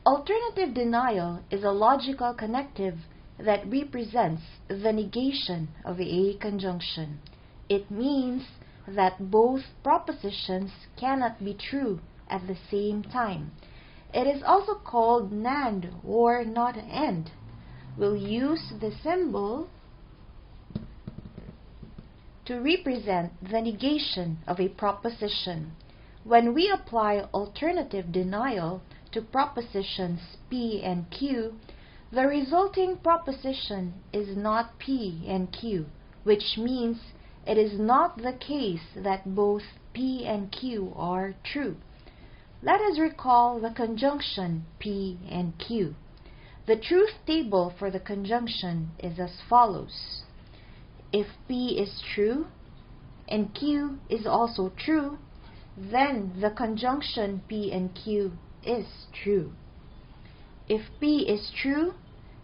Alternative denial is a logical connective that represents the negation of a conjunction. It means that both propositions cannot be true at the same time. It is also called NAND or not AND. We'll use the symbol to represent the negation of a proposition. When we apply alternative denial to propositions P and Q, the resulting proposition is not P and Q, which means it is not the case that both P and Q are true. Let us recall the conjunction P and Q. The truth table for the conjunction is as follows. If P is true and Q is also true, then the conjunction P and Q is true. If P is true,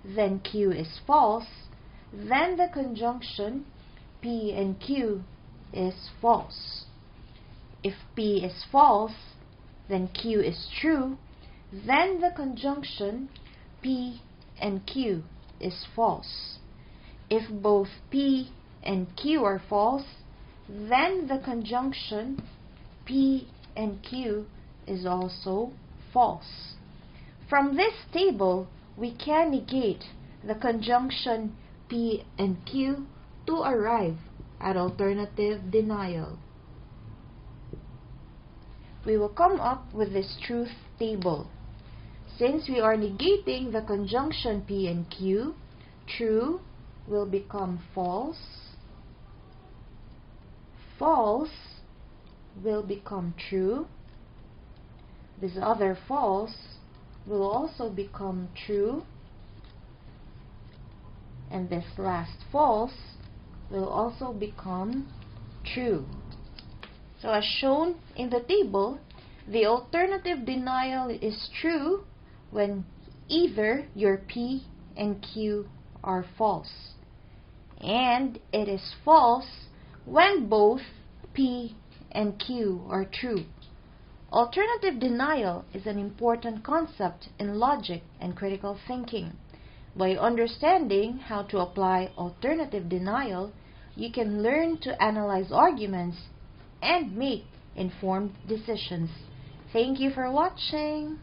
then Q is false, then the conjunction P and Q is false. If P is false, then Q is true, then the conjunction P and Q is false. If both P and Q are false, then the conjunction P and Q is also false. From this table, we can negate the conjunction P and Q to arrive at alternative denial. We will come up with this truth table. Since we are negating the conjunction P and Q, true will become false, false will become true, this other false will also become true, and this last false will also become true. So as shown in the table, the alternative denial is true when either your P and Q are false, and it is false when both P and Q are true. Alternative denial is an important concept in logic and critical thinking. By understanding how to apply alternative denial, you can learn to analyze arguments and make informed decisions. Thank you for watching.